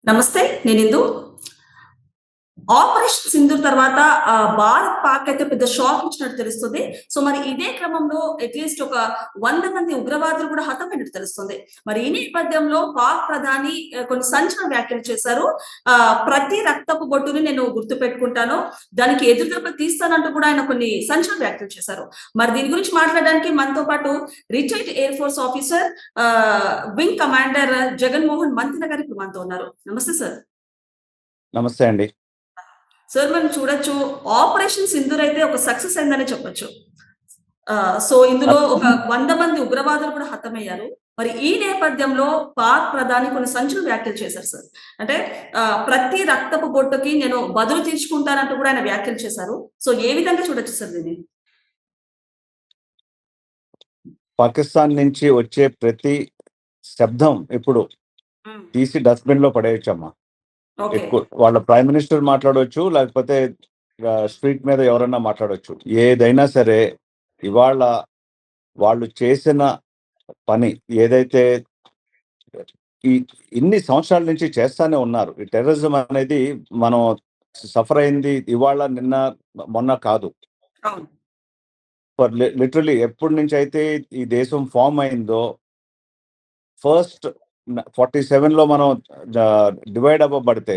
నమస్తే. నేనిందు. ఆపరేషన్ సింధూర్ తర్వాత భారత్, పాక్ అయితే పెద్ద షాక్ ఇచ్చినట్టు తెలుస్తుంది. సో, మరి ఇదే క్రమంలో అట్‌లీస్ట్ ఒక 100 మంది ఉగ్రవాదులు కూడా హతమైనట్టు తెలుస్తుంది. మరి ఈ నేపథ్యంలో పాక్ ప్రధాని కొన్ని సంచలన వ్యాఖ్యలు చేశారు. ప్రతి రక్తపు బొట్టుని నేను గుర్తుపెట్టుకుంటాను. దానికి ఎదురు దెబ్బ తీస్తానంటూ కూడా ఆయన కొన్ని సంచలన వ్యాఖ్యలు చేశారు. మరి దీని గురించి మాట్లాడడానికి మనతో పాటు retired air force officer wing commander Jaganmohan Mantena గారు ఇప్పుడు మనతో ఉన్నారు. నమస్తే సార్. నమస్తే అండి. సార్ మనం చూడొచ్చు ఆపరేషన్ సింధూర్ అయితే ఒక సక్సెస్ అయిందనే చెప్పొచ్చు. సో ఇందులో ఒక 100 మంది ఉగ్రవాదులు కూడా హతమయ్యారు. మరి ఈ నేపథ్యంలో పాక్ ప్రధాని కొన్ని సంచలన వ్యాఖ్యలు చేశారు సార్. అంటే ప్రతి రక్తపు బొట్టుకి నేను బదులు తీర్చుకుంటానంటూ కూడా ఆయన వ్యాఖ్యలు చేశారు. సో ఏ విధంగా చూడొచ్చు సార్ దీన్ని? పాకిస్తాన్ నుంచి వచ్చే ప్రతి శబ్దం ఇప్పుడు తీసి డస్ట్‌బిన్‌లో పడేయొచ్చమ్మా. ఓకే. ఎక్కువ వాళ్ళ ప్రైమ్ మినిస్టర్ మాట్లాడొచ్చు, లేకపోతే స్ట్రీట్ మీద ఎవరన్నా మాట్లాడొచ్చు. ఏదైనా సరే ఇవాళ వాళ్ళు చేసిన పని ఏదైతే ఈ ఇన్ని సంవత్సరాల నుంచి చేస్తానే ఉన్నారు. ఈ టెర్రరిజం అనేది మనం సఫర్ అయింది ఇవాళ, నిన్న, మొన్న కాదు. అవును. లిటరల్లీ ఎప్పటి నుంచి అయితే ఈ దేశం ఫార్మ్ అయిందో ఫస్ట్ 47లో మనం డివైడ్ అవ్వబడితే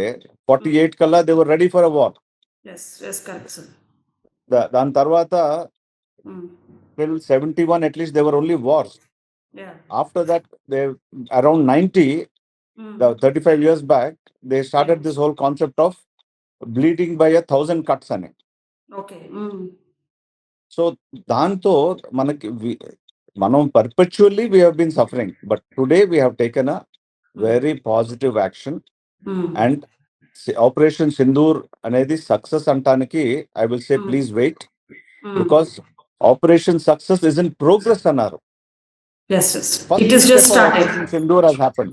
48 కల్లా they were ready for a war. Yes. Yes. Correct sir. దాని తర్వాత till 71 at least there were only wars. Yeah! After that they around 90, 35 years back they started this whole concept of bleeding by 1,000 cuts అని. Okay. So దాంతో మనకి మనం perpetually we have been suffering, but today we have taken a very positive action. And operation Sindoor అనేది success అంటానికి I will say please wait, because operation success is in progress అన్నారు. Yes, yes. It is just started. Operation Sindoor has happened.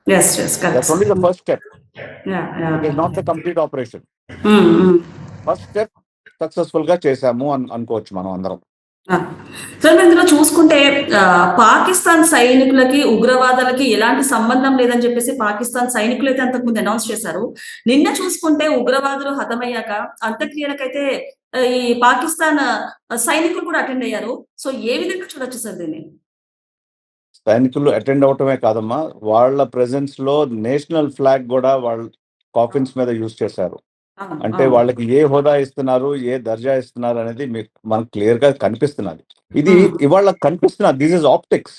Yes, yes, correct. That's only the first step. Yeah, yeah. It is not the complete operation. First Mm. Step successful గా చేశాము అనుకోవచ్చు మనం అందరం. Sir మీరు ఇందులో చూసుకుంటే పాకిస్తాన్ సైనికులకి ఉగ్రవాదులకి ఎలాంటి సంబంధం లేదని చెప్పేసి పాకిస్తాన్ సైనికులు అయితే అంతకుముందు అనౌన్స్ చేశారు. నిన్న చూసుకుంటే ఉగ్రవాదులు హతమయ్యాక అంత్యక్రియలకైతే ఈ పాకిస్తాన్ సైనికులు కూడా అటెండ్ అయ్యారు. సో ఏ విధంగా చూడొచ్చు సార్ దీన్ని? సైనికులు అటెండ్ అవటమే కాదమ్మా, వాళ్ళ ప్రెజెన్స్ లో నేషనల్ ఫ్లాగ్ కూడా వాళ్ళ కాఫిన్స్ మీద యూజ్ చేశారు. అంటే వాళ్ళకి ఏ హోదా ఇస్తున్నారు, ఏ దర్జా ఇస్తున్నారు అనేది మీకు మనకు క్లియర్ గా కనిపిస్తున్నది. ఇది ఇవాళ కనిపిస్తున్నది. This is optics.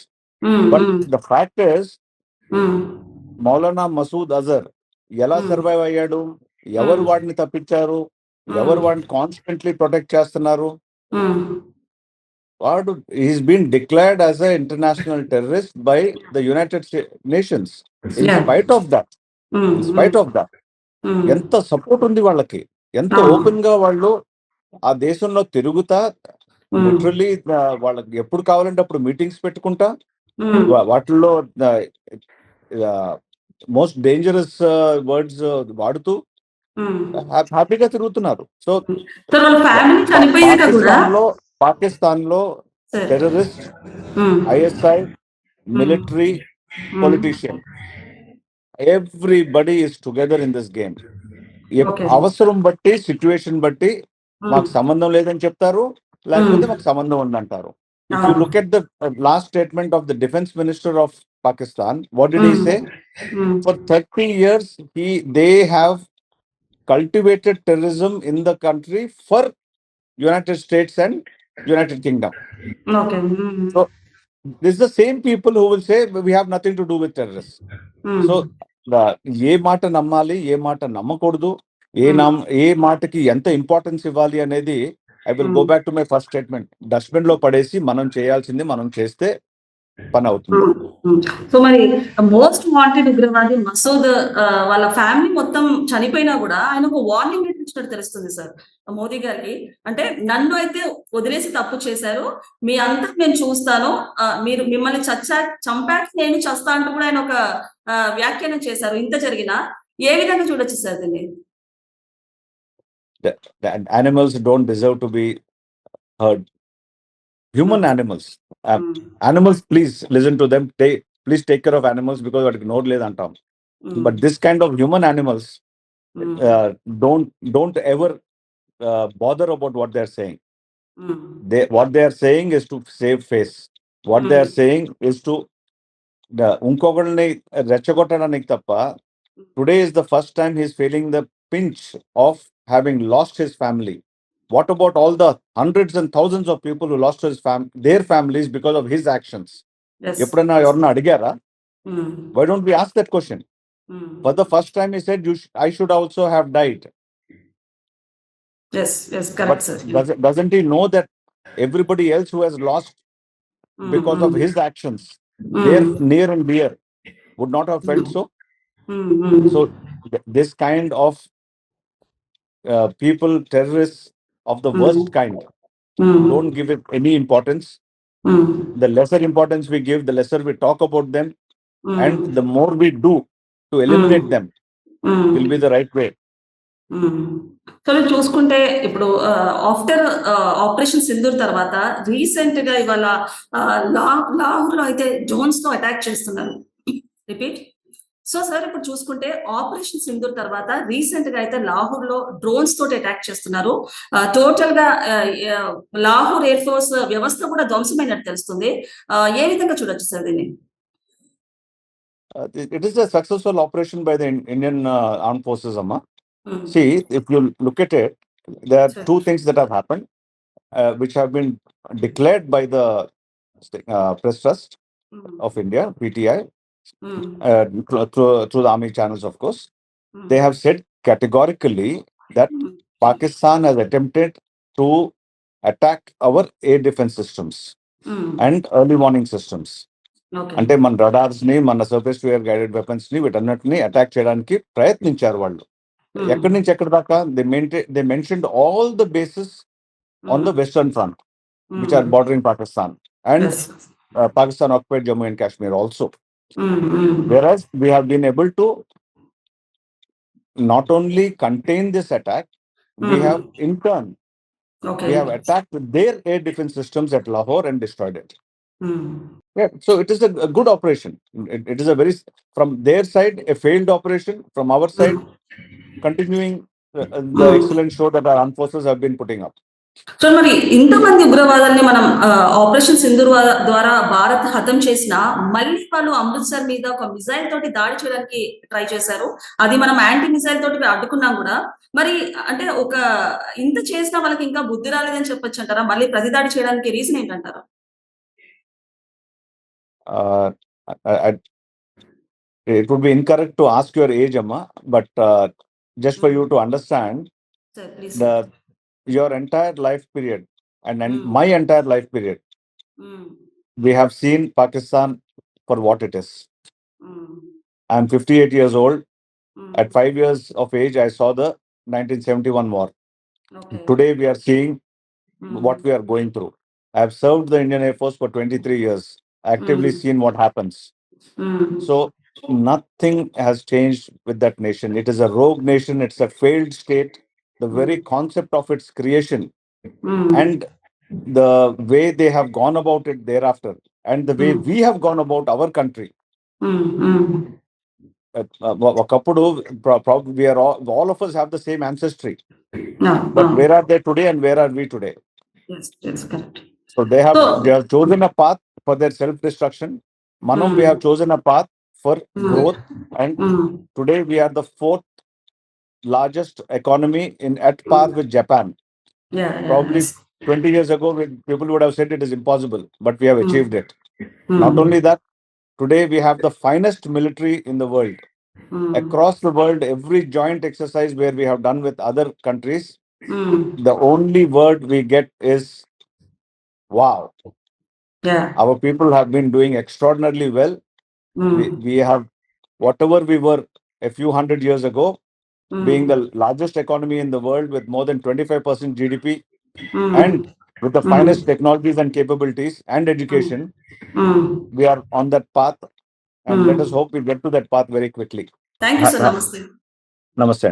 But the fact is Maulana Masood Azhar ఎలా సర్వైవ్ అయ్యాడు, ఎవరు వాడిని తప్పించారు, ఎవరు వాడిని కాన్స్టెంట్లీ ప్రొటెక్ట్ చేస్తున్నారు, వాడు is been declared as a international terrorist by the United Nations. In spite of that ఎంత సపోర్ట్ ఉంది వాళ్ళకి, ఎంత ఓపెన్ గా వాళ్ళు ఆ దేశంలో తిరుగుతా, లిటరల్లీ వాళ్ళకి ఎప్పుడు కావాలంటే అప్పుడు మీటింగ్స్ పెట్టుకుంటా, వాటిల్లో మోస్ట్ డేంజరస్ వర్డ్స్ వాడుతూ హ్యాపీగా తిరుగుతున్నారు. సో పాకిస్తాన్ లో terrorist, ISI, military, politician, everybody is together in this game. అవసరం బట్టి, సిచ్యువేషన్ బట్టి మాకు సంబంధం లేదని చెప్తారు, లేకపోతే మాకు సంబంధం ఉందంటారు. If you look at the last statement of the defence minister of Pakistan, what did he say? For 30 years they have cultivated terrorism in the country for United States and United Kingdom. Okay. So this is the same people who will say we have nothing to do with terrorists. So ఏ మాట నమ్మాలి, ఏ మాట నమ్మకూడదు, ఏ మాటకి ఎంత importance ఇవ్వాలి అనేది I will go back to my first statement. Dustbin లో పడేసి మనం చేయాల్సింది మనం చేస్తే పని అవుతుంది. సో మరి మోస్ట్ వాంటెడ్ ఉగ్రవాది మసూద్ వాళ్ళ ఫ్యామిలీ మొత్తం చనిపోయినా కూడా ఆయన ఒక వార్నింగ్ ఇచ్చినట్టు తెలుస్తుంది సార్ మోదీ గారికి. అంటే నన్ను అయితే వదిలేసి తప్పు చేశారు, మీ అంతా నేను చూస్తాను, మీరు మిమ్మల్ని చంపాక నేను చస్తా అంటూ కూడా ఆయన ఒక వ్యాఖ్యానం చేశారు. ఇంత జరిగినా ఏ విధంగా చూడొచ్చు సార్ దీన్ని? The animals don't deserve to be heard. Human animals, animals, please listen to them. Please take care of animals, because వాటికి నోరు లేదు అంటాం. But this kind of human animals don't ever bother about what they're saying. What they are saying is to save face. What they are saying is to ఇంకొకరిని రెచ్చగొట్టడానికి తప్ప. Today is the first time he's feeling the pinch of having lost his family. What about all the hundreds and thousands of people who lost their families because of his actions? ఎప్పుడైనా ఎవరన్నా అడిగారా? Why don't we ask that question? For the first time he said, I should also have died. Yes, correct, sir. Doesn't he know that everybody else who has lost because of his actions, their near and dear, would not have felt so? So this kind of people, terrorists of the worst kind, don't give it any importance. The lesser importance we give, the lesser we talk about them, and the more we do to eliminate them will be the right way. So చూసుకుంటే ఇప్పుడు after operation Sindoor తర్వాత recent గా ఇవాళ లాహోర్ లో అయితే drones తో attack చేస్తున్నారు. Repeat. So sir ఇప్పుడు చూసుకుంటే ఆపరేషన్ సింధూర్ తర్వాత రీసెంట్ గా అయితే లాహోర్ లో డ్రోన్స్ తోటి అటాక్ చేస్తున్నారు. టోటల్ గా లాహోర్ ఎయిర్ ఫోర్స్ వ్యవస్థ కూడా ధ్వంసమైనట్టు తెలుస్తుంది. ఏ విధంగా చూడొచ్చు సార్ దీన్ని? It is a successful operation by the Indian armed forces, Amma. See, if you look at it, there are two things that have happened, which have been declared by the Press Trust of India, PTI, through the army channels, of course. They have said categorically that Pakistan has attempted to attack our air defense systems and early warning systems. అంటే మన రడార్స్ ని, మన surface to air guided weapons ని, వీటన్నిటిని attack చేయడానికి ప్రయత్నించారు వాళ్ళు. ఎక్కడి నుంచి ఎక్కడి దాకా? they mentioned all the bases on the western front, which are bordering Pakistan, and Pakistan occupied Jammu and Kashmir also. Whereas we have been able to not only contain this attack, we have in turn we have attacked their air defense systems at Lahore and destroyed it. Yeah, so it is a good operation. It is a very, from their side, a failed operation. From our side, continuing the excellent show that our armed forces have been putting up. So మరి ఇంతమంది ఉగ్రవాదాన్ని మనం operation Sindoor ద్వారా భారత్ హతం చేసినా మళ్ళీ వాళ్ళు అమృత్సర్ మీద ఒక మిసైల్ తోటి దాడి చేయడానికి ట్రై చేశారు. అది మనం యాంటీ మిసైల్ తోటి అడ్డుకున్నాం కూడా. మరి అంటే ఒక ఇంత చేసినా వాళ్ళకి ఇంకా బుద్ధి రాలేదని చెప్పొచ్చు అంటారా? మళ్ళీ ప్రతి దాడి చేయడానికి reason ఏంటంటారా? It would be incorrect to ask your age, Amma, but just for you to understand, Sir, please. Your entire life period and my entire life period, we have seen Pakistan for what it is. I'm 58 years old. At 5 years of age, I saw the 1971 war. Today, we are seeing what we are going through. I have served the Indian Air Force for 23 years, actively seen what happens. So nothing has changed with that nation. It is a rogue nation. It's a failed state. The very concept of its creation and the way they have gone about it thereafter, and the way we have gone about our country. Probably we are all of us have the same ancestry. But where are they today and where are we today? Yes, correct. So they have chosen a path for their self-destruction. Manam, we have chosen a path for growth, and today we are the fourth largest economy at par with Japan. Probably 20 years ago, people would have said it is impossible, but we have achieved it. Not only that, today we have the finest military in the world. Across the world, every joint exercise where we have done with other countries, the only word we get is, wow. Our people have been doing extraordinarily well. We have, whatever we were a few hundred years ago, being the largest economy in the world with more than 25% GDP and with the finest technologies and capabilities and education, we are on that path, and let us hope we get to that path very quickly. Thank you, sir. Namaste. Namaste.